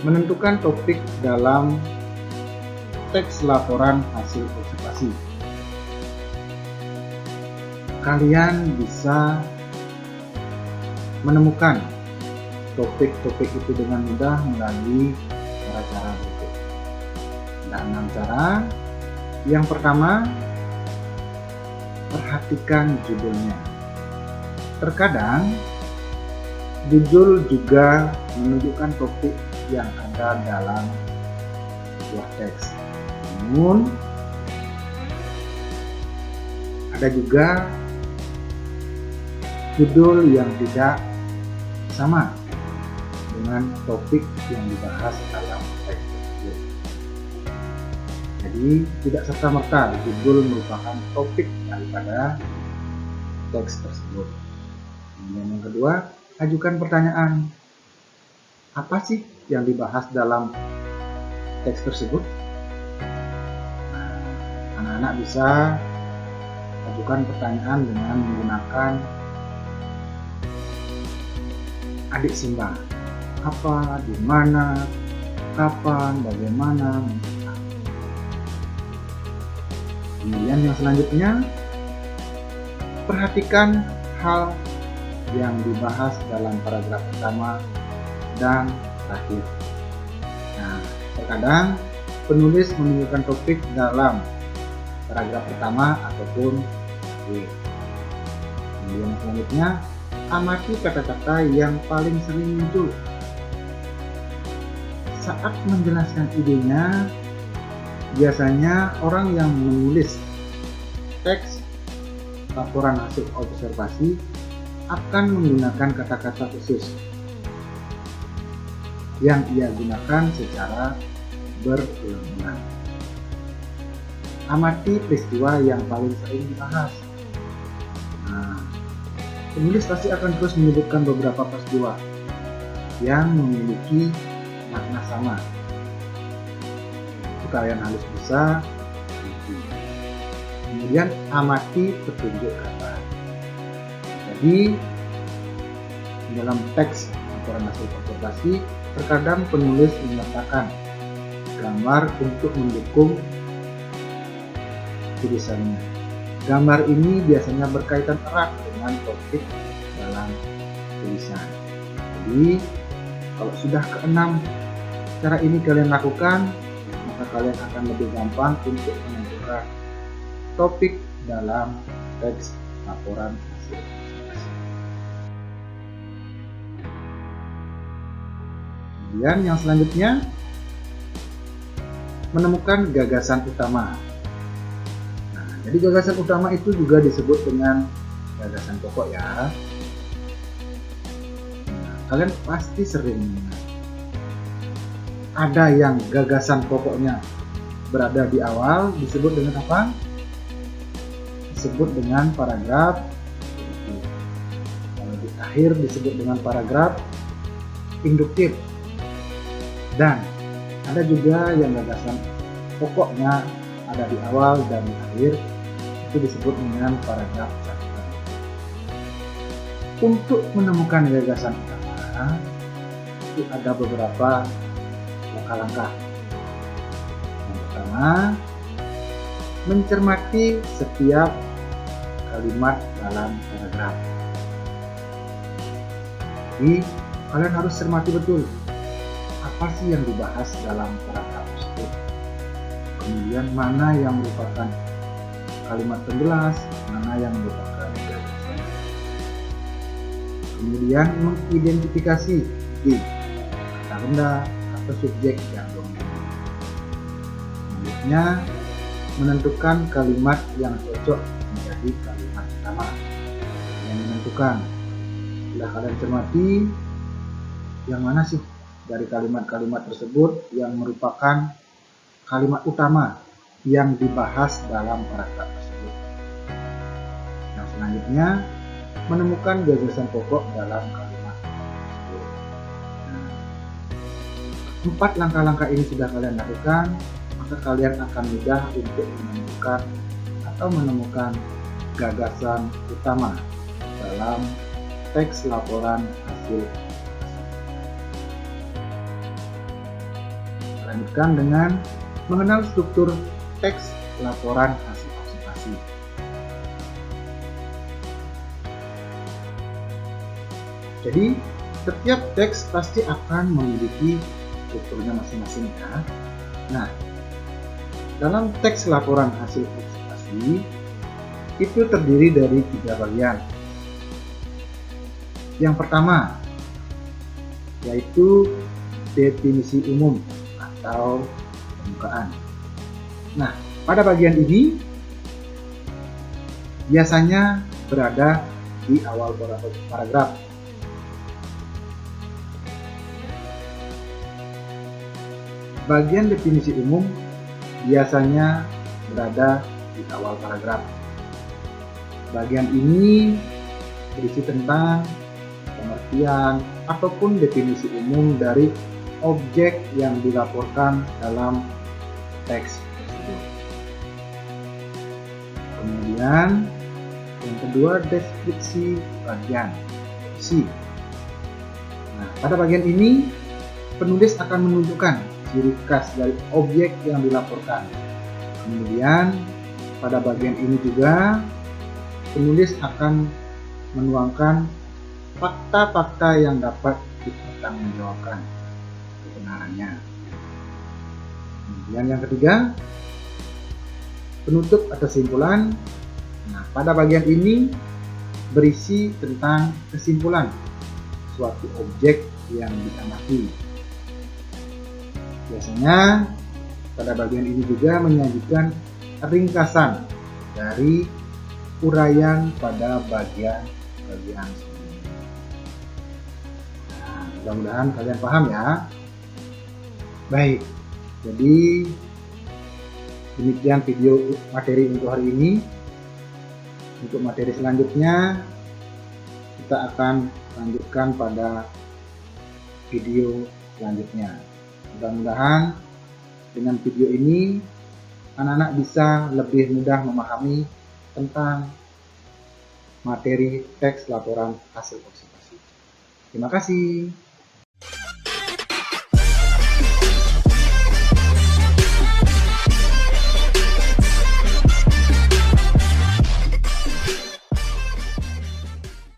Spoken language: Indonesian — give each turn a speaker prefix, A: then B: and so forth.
A: Menentukan topik dalam teks laporan hasil observasi. Kalian bisa menemukan topik-topik itu dengan mudah melalui cara-cara berikut. Ada 6 cara. Yang pertama, perhatikan judulnya. Terkadang judul juga menunjukkan topik yang ada dalam sebuah teks. Namun ada juga judul yang tidak sama dengan topik yang dibahas dalam teks tersebut. Jadi tidak serta-merta judul merupakan topik daripada teks tersebut. Kemudian yang kedua, ajukan pertanyaan. Apa sih yang dibahas dalam teks tersebut? Anak-anak bisa ajukan pertanyaan dengan menggunakan adik Simba. Apa, di mana, kapan, bagaimana, mengapa. Kemudian yang selanjutnya, perhatikan hal yang dibahas dalam paragraf pertama dan terakhir. Nah, terkadang penulis menunjukkan topik dalam paragraf pertama ataupun terakhir. Kemudian selanjutnya, amati kata-kata yang paling sering muncul. Saat menjelaskan idenya, biasanya orang yang menulis teks laporan hasil observasi akan menggunakan kata-kata khusus yang ia gunakan secara berulang-ulang. Amati peristiwa yang paling sering dibahas. Nah, penulis pasti akan terus menyebutkan beberapa peristiwa yang memiliki makna sama. Itu kalian harus bisa. Kemudian amati petunjuk kata. Jadi dalam teks laporan hasil observasi, terkadang penulis menyertakan gambar untuk mendukung tulisannya. Gambar ini biasanya berkaitan erat dengan topik dalam tulisan. Jadi kalau sudah keenam cara ini kalian lakukan, maka kalian akan lebih gampang untuk menentukan topik dalam teks laporan hasil observasi. Kemudian yang selanjutnya, menemukan gagasan utama. Nah, jadi gagasan utama itu juga disebut dengan gagasan pokok ya. Nah, kalian pasti sering mendengar. Ada yang gagasan pokoknya berada di awal, disebut dengan apa? Disebut dengan paragraf. Kalau di akhir disebut dengan paragraf induktif. Dan ada juga yang gagasan pokoknya ada di awal dan di akhir, itu disebut dengan paragraf catatan. Untuk menemukan gagasan utama, itu ada beberapa langkah-langkah. Yang pertama, mencermati setiap kalimat dalam paragraf. Jadi, kalian harus cermati betul apa sih yang dibahas dalam paragraf tersebut. Kemudian mana yang merupakan kalimat penjelas, mana yang merupakan gagasan. Kemudian mengidentifikasi kata benda atau subjek yang dominan. Selanjutnya, menentukan kalimat yang cocok menjadi kalimat utama. Yang menentukan, setelah kalian cermati, yang mana sih dari kalimat-kalimat tersebut yang merupakan kalimat utama yang dibahas dalam paragraf tersebut. Yang selanjutnya, menemukan gagasan pokok dalam kalimat tersebut. Nah, 4 langkah-langkah ini sudah kalian lakukan, maka kalian akan mudah untuk menemukan gagasan utama dalam teks laporan hasil. Lanjutkan dengan mengenal struktur teks laporan hasil observasi. Jadi, setiap teks pasti akan memiliki strukturnya masing-masing ya. Nah, dalam teks laporan hasil observasi itu terdiri dari 3 bagian. Yang pertama yaitu definisi umum atau pembukaan. Nah, pada bagian ini biasanya berada di awal paragraf. Bagian definisi umum biasanya berada di awal paragraf. Bagian ini berisi tentang pengertian ataupun definisi umum dari objek yang dilaporkan dalam teks tersebut. Kemudian yang kedua, deskripsi bagian isi. Nah, pada bagian ini penulis akan menunjukkan ciri khas dari objek yang dilaporkan. Kemudian pada bagian ini juga penulis akan menuangkan fakta-fakta yang dapat dipertanggungjawabkan kebenarannya. Kemudian yang ketiga, penutup atau kesimpulan. Nah, pada bagian ini berisi tentang kesimpulan suatu objek yang diamati. Biasanya pada bagian ini juga menyajikan ringkasan dari uraian pada bagian-bagian sebelumnya. Nah, mudah-mudahan kalian paham ya. Baik, jadi demikian video materi untuk hari ini. Untuk materi selanjutnya kita akan lanjutkan pada video selanjutnya. Mudah-mudahan dengan video ini anak-anak bisa lebih mudah memahami tentang materi teks laporan hasil observasi. Terima kasih.